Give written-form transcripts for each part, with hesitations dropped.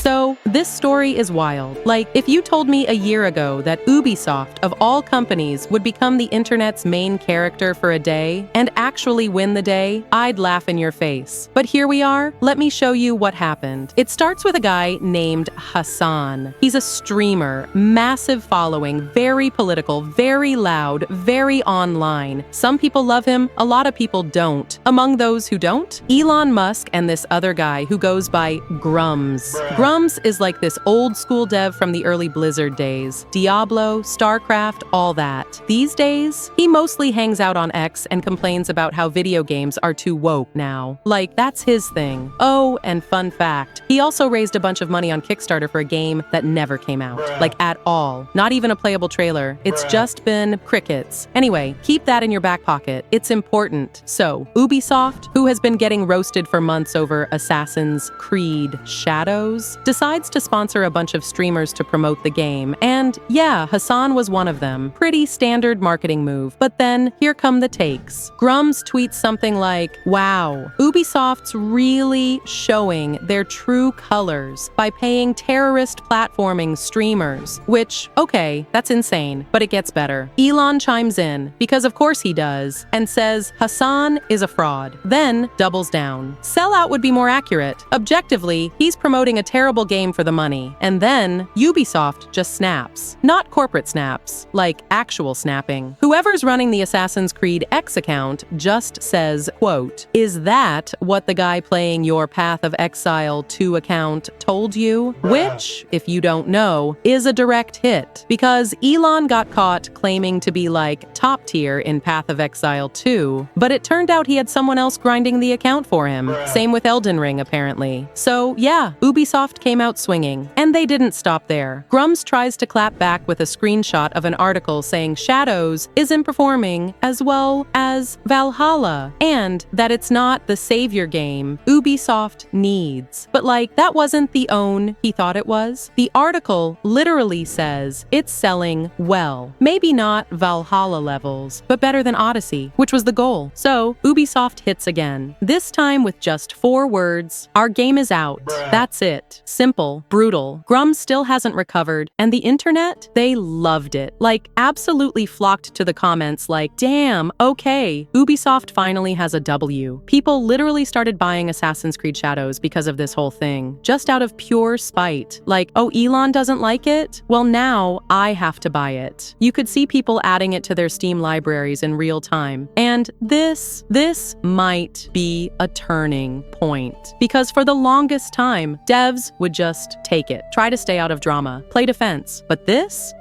So, this story is wild. Like, if you told me a year ago that Ubisoft, of all companies, would become the internet's main character for a day and actually win the day, I'd laugh in your face. But here we are. Let me show you what happened. It starts with a guy named Hassan. He's a streamer, massive following, very political, very loud, very online. Some people love him, a lot of people don't. Among those who don't, Elon Musk and this other guy who goes by Grums. Grums is like this old school dev from the early Blizzard days. Diablo, StarCraft, all that. These days, he mostly hangs out on X and complains about how video games are too woke now. Like, that's his thing. Oh, and fun fact, he also raised a bunch of money on Kickstarter for a game that never came out. Like, at all. Not even a playable trailer. It's just been crickets. Anyway, keep that in your back pocket. It's important. So, Ubisoft, who has been getting roasted for months over Assassin's Creed Shadows, decides to sponsor a bunch of streamers to promote the game, and yeah, Hassan was one of them. Pretty standard marketing move. But then, here come the takes. Grums tweets something like, "Wow, Ubisoft's really showing their true colors by paying terrorist platforming streamers," which, okay, that's insane, but it gets better. Elon chimes in, because of course he does, and says Hassan is a fraud. Then doubles down. Sellout would be more accurate. Objectively, he's promoting a terrible game for the money. And then Ubisoft just snaps. Not corporate snaps, like actual snapping. Whoever's running the Assassin's Creed X account just says, quote, "Is that what the guy playing your Path of Exile 2 account told you?" Which, if you don't know, is a direct hit. Because Elon got caught claiming to be like top tier in Path of Exile 2, but it turned out he had someone else grinding the account for him. Same with Elden Ring, apparently. So yeah, Ubisoft came out swinging. And they didn't stop there. Grums tries to clap back with a screenshot of an article saying Shadows isn't performing as well as Valhalla, and that it's not the savior game Ubisoft needs. But like, that wasn't the own he thought it was. The article literally says it's selling well. Maybe not Valhalla levels, but better than Odyssey, which was the goal. So Ubisoft hits again. This time with just 4 words, "Our game is out." That's it. Simple, brutal. Grums still hasn't recovered, and the internet, they loved it. Like, absolutely flocked to the comments like, "Damn, okay, Ubisoft finally has a W." People literally started buying Assassin's Creed Shadows because of this whole thing, just out of pure spite. Like, oh, Elon doesn't like it? Well, now I have to buy it. You could see people adding it to their Steam libraries in real time. And this might be a turning point. Because for the longest time, devs would just take it. Try to stay out of drama. Play defense. But this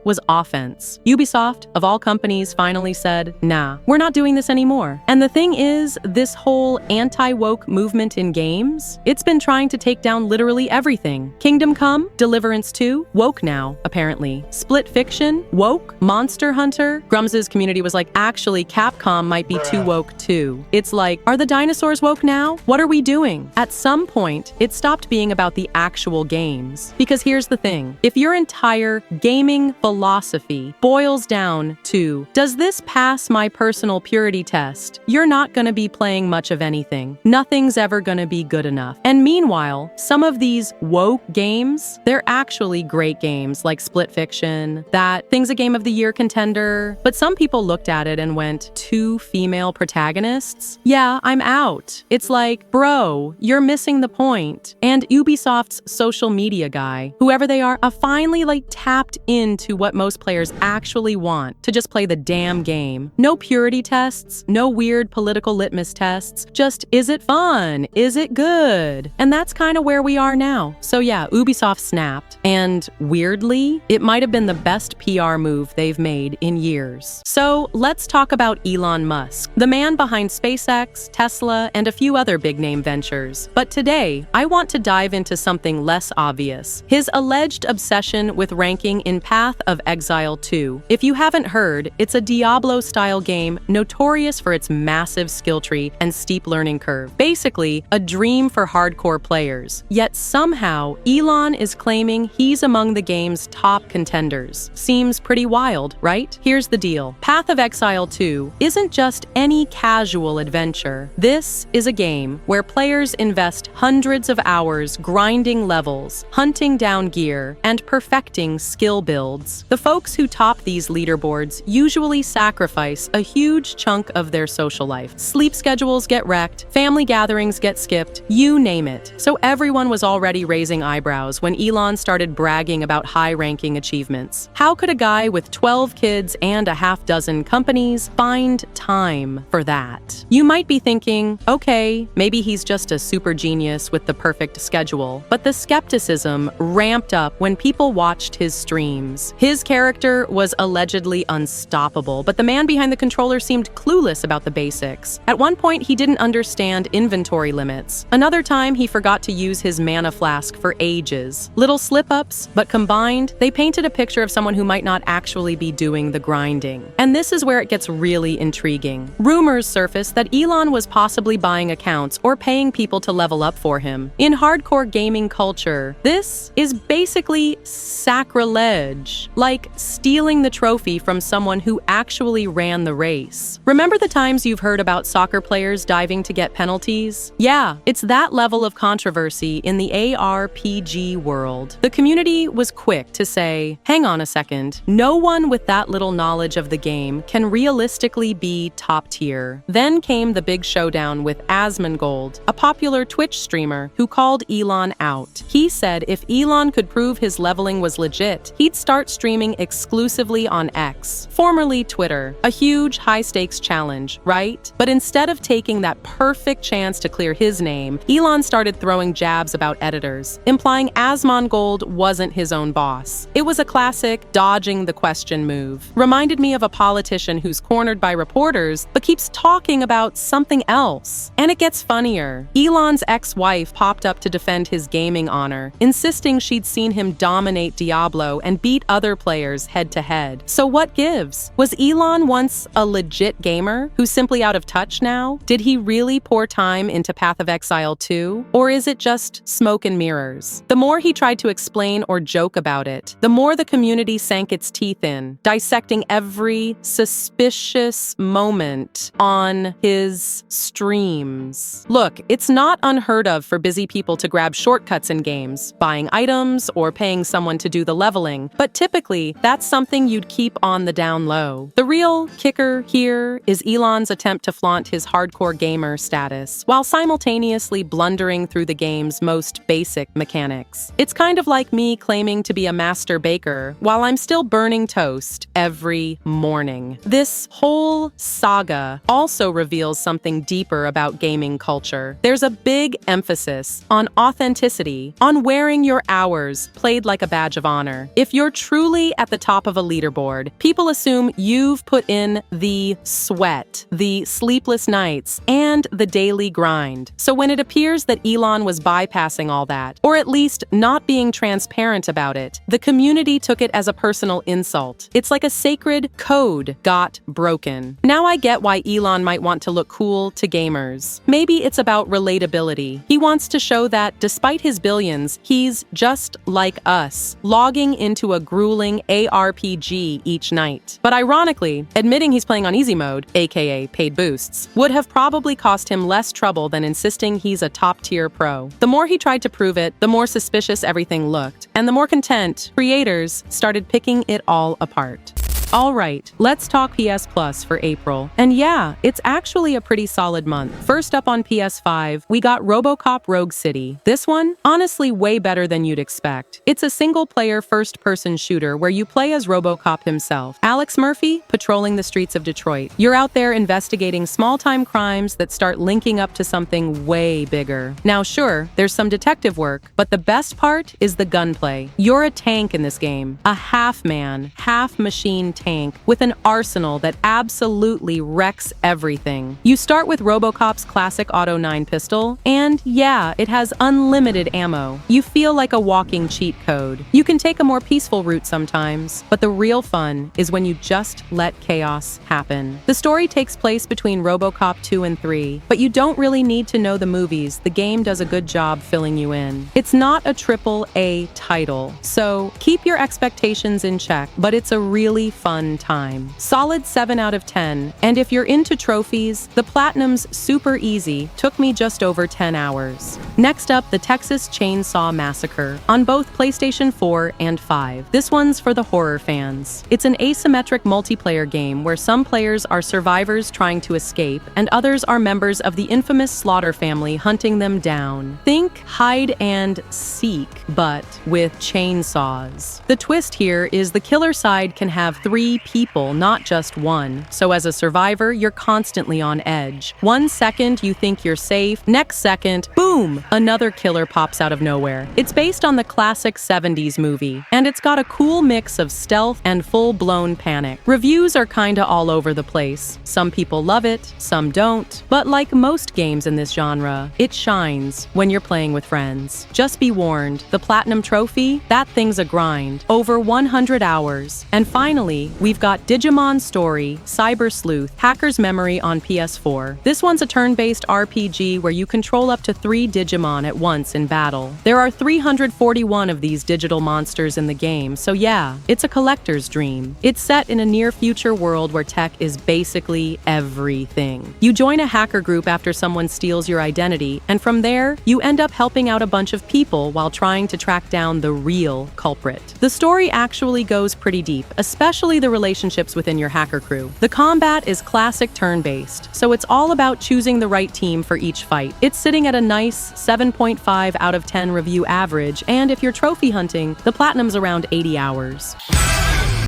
was offense. Ubisoft, of all companies, finally said, nah, we're not doing this anymore. And the thing is, this whole anti-woke movement in games, it's been trying to take down literally everything. Kingdom Come, Deliverance 2, woke now, apparently. Split Fiction, woke. Monster Hunter, Grums's community was like, actually, Capcom might be too woke too. It's like, are the dinosaurs woke now? What are we doing? At some point, it stopped being about the actual games. Because here's the thing, if your entire gaming philosophy boils down to, does this pass my personal purity test? You're not gonna be playing much of anything. Nothing's ever gonna be good enough. And meanwhile, some of these woke games, they're actually great games like Split Fiction, that thing's a Game of the Year contender, but some people looked at it and went, 2 female protagonists? Yeah, I'm out. It's like, bro, you're missing the point. And Ubisoft's social media guy, whoever they are, finally tapped into what most players actually want, to just play the damn game. No purity tests, no weird political litmus tests, just is it fun? Is it good? And that's kind of where we are now. So yeah, Ubisoft snapped, and weirdly, it might have been the best PR move they've made in years. So let's talk about Elon Musk, the man behind SpaceX, Tesla, and a few other big name ventures. But today, I want to dive into something something less obvious: his alleged obsession with ranking in Path of Exile 2. If you haven't heard, it's a Diablo-style game notorious for its massive skill tree and steep learning curve. Basically, a dream for hardcore players. Yet somehow, Elon is claiming he's among the game's top contenders. Seems pretty wild, right? Here's the deal. Path of Exile 2 isn't just any casual adventure. This is a game where players invest hundreds of hours grinding levels, hunting down gear, and perfecting skill builds. The folks who top these leaderboards usually sacrifice a huge chunk of their social life. Sleep schedules get wrecked, family gatherings get skipped, you name it. So everyone was already raising eyebrows when Elon started bragging about high-ranking achievements. How could a guy with 12 kids and a half dozen companies find time for that? You might be thinking, okay, maybe he's just a super genius with the perfect schedule. But the skepticism ramped up when people watched his streams. His character was allegedly unstoppable, but the man behind the controller seemed clueless about the basics. At one point, he didn't understand inventory limits. Another time, he forgot to use his mana flask for ages. Little slip-ups, but combined, they painted a picture of someone who might not actually be doing the grinding. And this is where it gets really intriguing. Rumors surfaced that Elon was possibly buying accounts or paying people to level up for him. In hardcore gaming culture, this is basically sacrilege, like stealing the trophy from someone who actually ran the race. Remember the times you've heard about soccer players diving to get penalties? Yeah, it's that level of controversy in the ARPG world. The community was quick to say, hang on a second, no one with that little knowledge of the game can realistically be top tier. Then came the big showdown with Asmongold, a popular Twitch streamer who called Elon out. He said if Elon could prove his leveling was legit, he'd start streaming exclusively on X, formerly Twitter. A huge high-stakes challenge, right? But instead of taking that perfect chance to clear his name, Elon started throwing jabs about editors, implying Asmongold wasn't his own boss. It was a classic dodging the question move. Reminded me of a politician who's cornered by reporters but keeps talking about something else. And it gets funnier. Elon's ex-wife popped up to defend his gaming honor, insisting she'd seen him dominate Diablo and beat other players head-to-head. So what gives? Was Elon once a legit gamer who's simply out of touch now? Did he really pour time into Path of Exile 2? Or is it just smoke and mirrors? The more he tried to explain or joke about it, the more the community sank its teeth in, dissecting every suspicious moment on his streams. Look, it's not unheard of for busy people to grab shortcuts in games, buying items or paying someone to do the leveling, but typically that's something you'd keep on the down low. The real kicker here is Elon's attempt to flaunt his hardcore gamer status, while simultaneously blundering through the game's most basic mechanics. It's kind of like me claiming to be a master baker while I'm still burning toast every morning. This whole saga also reveals something deeper about gaming culture. There's a big emphasis on authenticity, on wearing your hours played like a badge of honor. If you're truly at the top of a leaderboard, people assume you've put in the sweat, the sleepless nights, and the daily grind. So when it appears that Elon was bypassing all that, or at least not being transparent about it, the community took it as a personal insult. It's like a sacred code got broken. Now I get why Elon might want to look cool to gamers. Maybe it's about relatability. He wants to show that despite his billions, he's just like us, logging into a grueling ARPG each night. But ironically, admitting he's playing on easy mode, aka paid boosts, would have probably cost him less trouble than insisting he's a top-tier pro. The more he tried to prove it, the more suspicious everything looked, and the more content creators started picking it all apart. All right, let's talk PS Plus for April. And yeah, it's actually a pretty solid month. First up on PS5, we got RoboCop Rogue City. This one, honestly way better than you'd expect. It's a single-player first-person shooter where you play as RoboCop himself, Alex Murphy, patrolling the streets of Detroit. You're out there investigating small-time crimes that start linking up to something way bigger. Now sure, there's some detective work, but the best part is the gunplay. You're a tank in this game, a half-man, half-machine tank tank with an arsenal that absolutely wrecks everything. You start with RoboCop's classic Auto 9 pistol, and yeah, it has unlimited ammo. You feel like a walking cheat code. You can take a more peaceful route sometimes, but the real fun is when you just let chaos happen. The story takes place between RoboCop 2 and 3, but you don't really need to know the movies. The game does a good job filling you in. It's not a AAA title, so keep your expectations in check, but it's a really fun time. Solid 7 out of 10, and if you're into trophies, the Platinum's super easy took me just over 10 hours. Next up, the Texas Chainsaw Massacre on both PlayStation 4 and 5. This one's for the horror fans. It's an asymmetric multiplayer game where some players are survivors trying to escape, and others are members of the infamous Slaughter family hunting them down. Think hide and seek, but with chainsaws. The twist here is the killer side can have 3 people, not just one. So as a survivor, you're constantly on edge. 1 second you think you're safe, next second, boom, another killer pops out of nowhere. It's based on the classic 70s movie, and it's got a cool mix of stealth and full-blown panic. Reviews are kinda all over the place. Some people love it, some don't. But like most games in this genre, it shines when you're playing with friends. Just be warned, the Platinum Trophy, that thing's a grind. Over 100 hours. And finally, we've got Digimon Story, Cyber Sleuth, Hacker's Memory on PS4. This one's a turn-based RPG where you control up to 3 Digimon at once in battle. There are 341 of these digital monsters in the game, so yeah, it's a collector's dream. It's set in a near-future world where tech is basically everything. You join a hacker group after someone steals your identity, and from there, you end up helping out a bunch of people while trying to track down the real culprit. The story actually goes pretty deep, especially the relationships within your hacker crew. The combat is classic turn-based, so it's all about choosing the right team for each fight. It's sitting at a nice 7.5 out of 10 review average, and if you're trophy hunting, the Platinum's around 80 hours.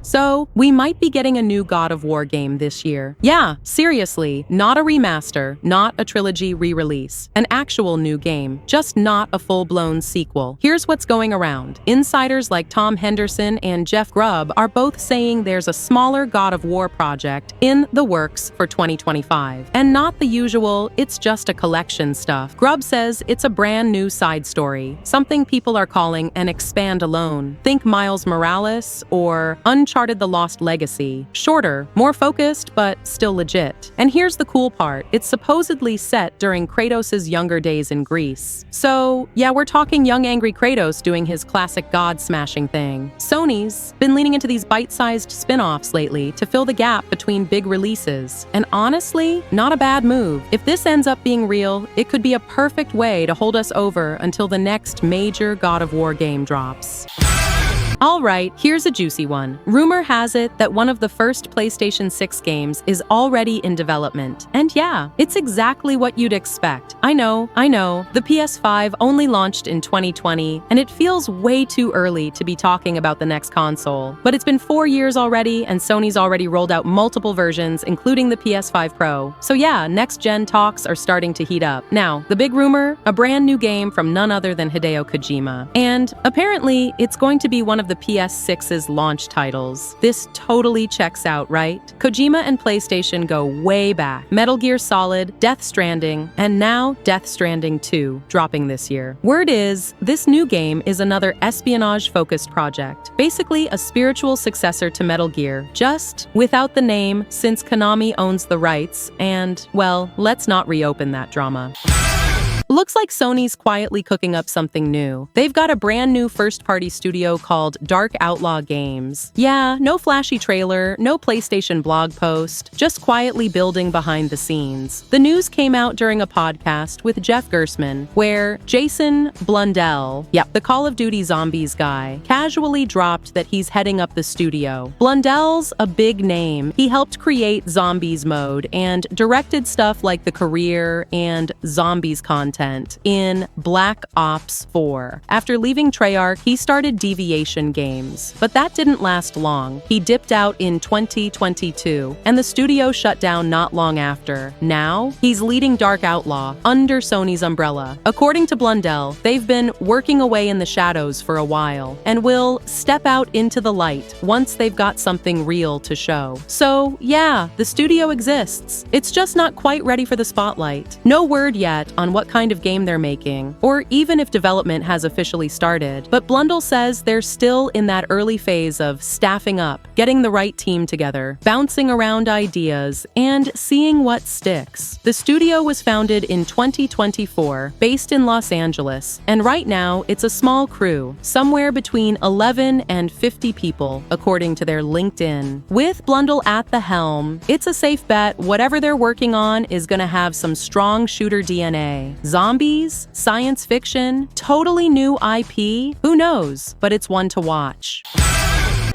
So, we might be getting a new God of War game this year. Yeah, seriously, not a remaster, not a trilogy re-release. An actual new game, just not a full-blown sequel. Here's what's going around. Insiders like Tom Henderson and Jeff Grub are both saying there's a smaller God of War project in the works for 2025. And not the usual, it's just a collection stuff. Grub says it's a brand new side story, something people are calling an expand-alone. Think Miles Morales or Uncharted The Lost Legacy. Shorter, more focused, but still legit. And here's the cool part. It's supposedly set during Kratos' younger days in Greece. So, yeah, we're talking young angry Kratos doing his classic god-smashing thing. Sony's been leaning into these bite-sized spin-offs lately to fill the gap between big releases. And honestly, not a bad move. If this ends up being real, it could be a perfect way to hold us over until the next major God of War game drops. Alright, here's a juicy one. Rumor has it that one of the first PlayStation 6 games is already in development. And yeah, it's exactly what you'd expect. I know, the PS5 only launched in 2020, and it feels way too early to be talking about the next console. But it's been 4 years already, and Sony's already rolled out multiple versions, including the PS5 Pro. So yeah, next-gen talks are starting to heat up. Now, the big rumor? A brand new game from none other than Hideo Kojima. And apparently, it's going to be one of the PS6's launch titles. This totally checks out, right? Kojima and PlayStation go way back. Metal Gear Solid, Death Stranding, and now Death Stranding 2, dropping this year. Word is, this new game is another espionage-focused project. Basically a spiritual successor to Metal Gear, just without the name since Konami owns the rights, and, well, let's not reopen that drama. Looks like Sony's quietly cooking up something new. They've got a brand new first-party studio called Dark Outlaw Games. Yeah, no flashy trailer, no PlayStation blog post, just quietly building behind the scenes. The news came out during a podcast with Jeff Gersman, where Jason Blundell, the Call of Duty Zombies guy, casually dropped that he's heading up the studio. Blundell's a big name. He helped create Zombies mode and directed stuff like The Career and Zombies content content in Black Ops 4. After leaving Treyarch, he started Deviation Games, but that didn't last long. He dipped out in 2022, and the studio shut down not long after. Now, he's leading Dark Outlaw under Sony's umbrella. According to Blundell, they've been working away in the shadows for a while, and will step out into the light once they've got something real to show. So, yeah, the studio exists. It's just not quite ready for the spotlight. No word yet on what kind of game they're making, or even if development has officially started, but Blundell says they're still in that early phase of staffing up, getting the right team together, bouncing around ideas, and seeing what sticks. The studio was founded in 2024, based in Los Angeles, and right now it's a small crew, somewhere between 11 and 50 people, according to their LinkedIn. With Blundell at the helm, it's a safe bet whatever they're working on is gonna have some strong shooter DNA. Zombies, science fiction, totally new IP, who knows, but it's one to watch.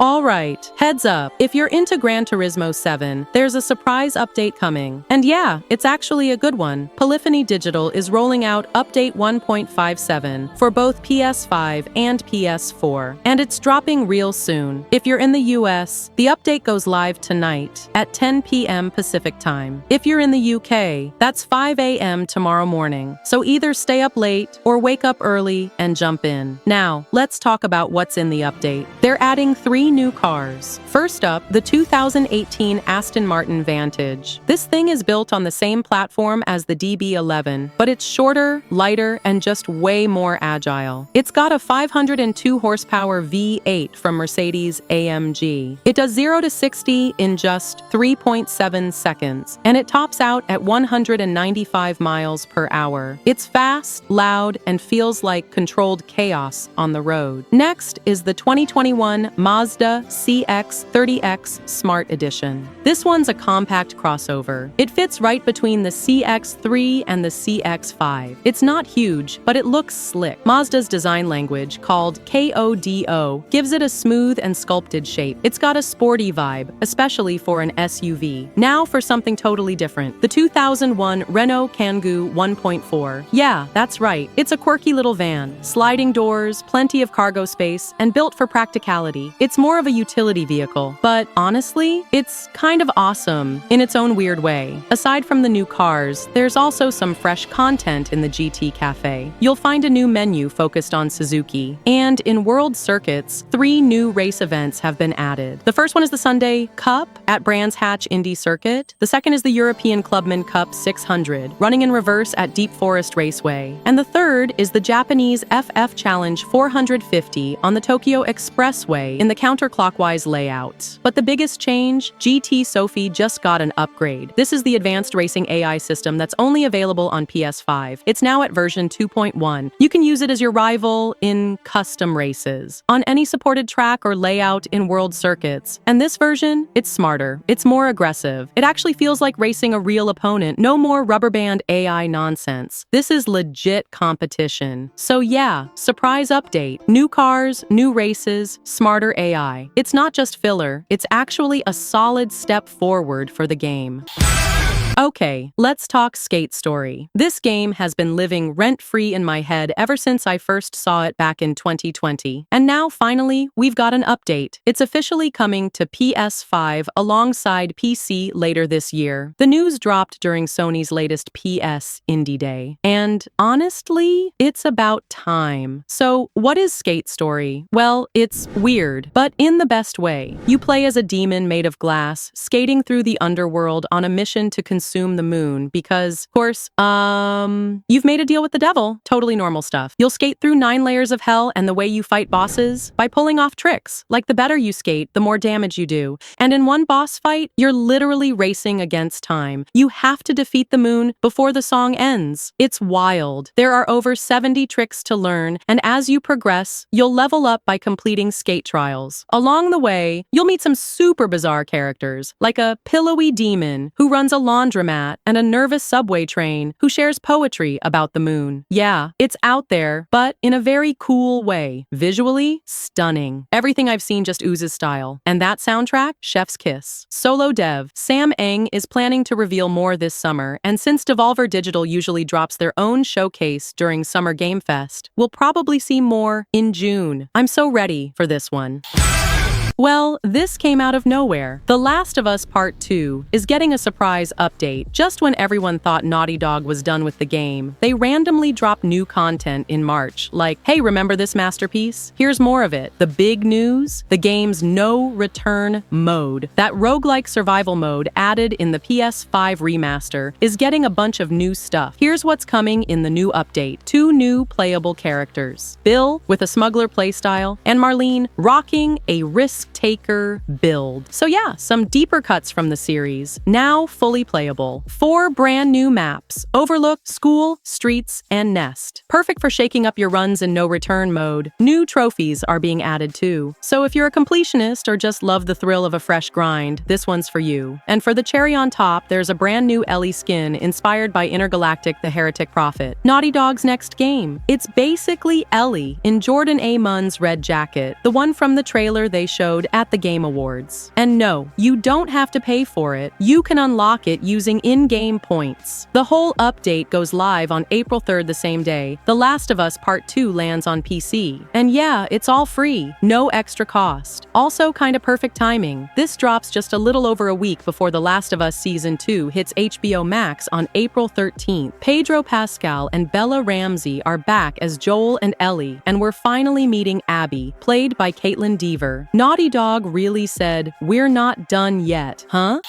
Alright, heads up, if you're into Gran Turismo 7, there's a surprise update coming. And yeah, it's actually a good one. Polyphony Digital is rolling out Update 1.57 for both PS5 and PS4, and it's dropping real soon. If you're in the US, the update goes live tonight at 10 p.m. Pacific Time. If you're in the UK, that's 5 a.m. tomorrow morning. So either stay up late or wake up early and jump in. Now, let's talk about what's in the update. They're adding 3 new cars. First up, the 2018 Aston Martin Vantage. This thing is built on the same platform as the DB11, but it's shorter, lighter, and just way more agile. It's got a 502 horsepower V8 from Mercedes-AMG. It does 0 to 60 in just 3.7 seconds, and it tops out at 195 miles per hour. It's fast, loud, and feels like controlled chaos on the road. Next is the 2021 Mazda CX-30X Smart Edition. This one's a compact crossover. It fits right between the CX-3 and the CX-5. It's not huge, but it looks slick. Mazda's design language, called KODO, gives it a smooth and sculpted shape. It's got a sporty vibe, especially for an SUV. Now for something totally different. The 2001 Renault Kangoo 1.4. Yeah, that's right. It's a quirky little van. Sliding doors, plenty of cargo space, and built for practicality. It's more of a utility vehicle, but honestly, it's kind of awesome in its own weird way. Aside from the new cars, there's also some fresh content in the GT Cafe. You'll find a new menu focused on Suzuki, and in World Circuits, 3 new race events have been added. The first one is the Sunday Cup at Brands Hatch Indy Circuit. The second is the European Clubman Cup 600, running in reverse at Deep Forest Raceway. And the third is the Japanese FF Challenge 450 on the Tokyo Expressway in the counterclockwise layout. But the biggest change, GT Sophie just got an upgrade. This is the advanced racing AI system that's only available on PS5. It's now at version 2.1. You can use it as your rival in custom races, on any supported track or layout in World Circuits. And this version, it's smarter. It's more aggressive. It actually feels like racing a real opponent. No more rubber band AI nonsense. This is legit competition. So yeah, surprise update. New cars, new races, smarter AI. It's not just filler, it's actually a solid step forward for the game. Okay, let's talk Skate Story. This game has been living rent-free in my head ever since I first saw it back in 2020. And now, finally, we've got an update. It's officially coming to PS5 alongside PC later this year. The news dropped during Sony's latest PS Indie Day. And honestly, it's about time. So, what is Skate Story? Well, it's weird, but in the best way. You play as a demon made of glass, skating through the underworld on a mission to consume the moon because, of course, you've made a deal with the devil. Totally normal stuff. You'll skate through 9 layers of hell, and the way you fight bosses? By pulling off tricks. Like the better you skate, the more damage you do. And in one boss fight, you're literally racing against time. You have to defeat the moon before the song ends. It's wild. There are over 70 tricks to learn, and as you progress, you'll level up by completing skate trials. Along the way, you'll meet some super bizarre characters, like a pillowy demon who runs a laundry laundromat, and a nervous subway train who shares poetry about the moon. Yeah, it's out there, but in a very cool way. Visually, stunning. Everything I've seen just oozes style. And that soundtrack? Chef's kiss. Solo dev Sam Eng is planning to reveal more this summer, and since Devolver Digital usually drops their own showcase during Summer Game Fest, we'll probably see more in June. I'm so ready for this one. Well, this came out of nowhere. The Last of Us Part 2 is getting a surprise update. Just when everyone thought Naughty Dog was done with the game, they randomly dropped new content in March, like, hey, remember this masterpiece? Here's more of it. The big news? The game's no return mode. That roguelike survival mode added in the PS5 remaster is getting a bunch of new stuff. Here's what's coming in the new update. 2 new playable characters. Bill, with a smuggler playstyle, and Marlene, rocking a risk-taker build. So yeah, some deeper cuts from the series, now fully playable. 4 brand new maps: Overlook, School, Streets, and Nest. Perfect for shaking up your runs in no-return mode. New trophies are being added too. So if you're a completionist or just love the thrill of a fresh grind, this one's for you. And for the cherry on top, there's a brand new Ellie skin inspired by Intergalactic the Heretic Prophet, Naughty Dog's next game. It's basically Ellie in Jordan A. Munn's red jacket, the one from the trailer they showed at the Game Awards. And no, you don't have to pay for it. You can unlock it using in-game points. The whole update goes live on April 3rd the same day. The Last of Us Part 2 lands on PC. And yeah, it's all free, no extra cost. Also kinda perfect timing. This drops just a little over a week before The Last of Us Season 2 hits HBO Max on April 13th. Pedro Pascal and Bella Ramsey are back as Joel and Ellie, and we're finally meeting Abby, played by Caitlin Dever. Naughty Dog really said, "We're not done yet, huh?"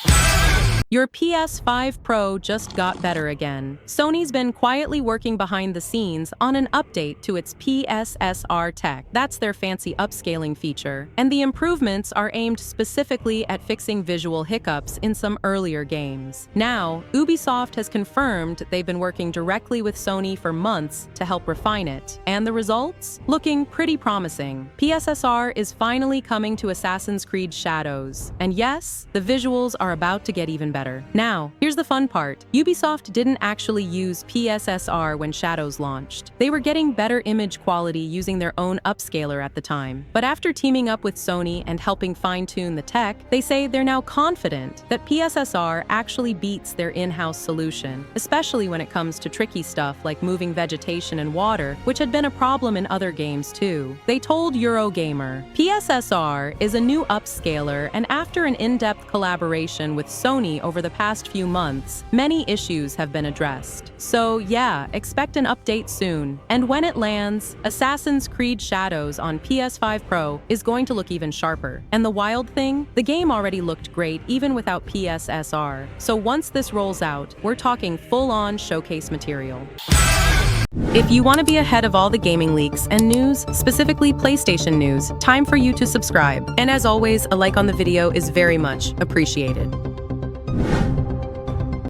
Your PS5 Pro just got better again. Sony's been quietly working behind the scenes on an update to its PSSR tech. That's their fancy upscaling feature. And the improvements are aimed specifically at fixing visual hiccups in some earlier games. Now, Ubisoft has confirmed they've been working directly with Sony for months to help refine it. And the results? Looking pretty promising. PSSR is finally coming to Assassin's Creed Shadows. And yes, the visuals are about to get even better. Now, here's the fun part. Ubisoft didn't actually use PSSR when Shadows launched. They were getting better image quality using their own upscaler at the time. But after teaming up with Sony and helping fine-tune the tech, they say they're now confident that PSSR actually beats their in-house solution, especially when it comes to tricky stuff like moving vegetation and water, which had been a problem in other games too. They told Eurogamer, PSSR is a new upscaler, and after an in-depth collaboration with Sony over the past few months, many issues have been addressed. So yeah, expect an update soon. And when it lands, Assassin's Creed Shadows on PS5 Pro is going to look even sharper. And the wild thing? The game already looked great even without PSSR. So once this rolls out, we're talking full-on showcase material. If you want to be ahead of all the gaming leaks and news, specifically PlayStation news, time for you to subscribe. And as always, a like on the video is very much appreciated.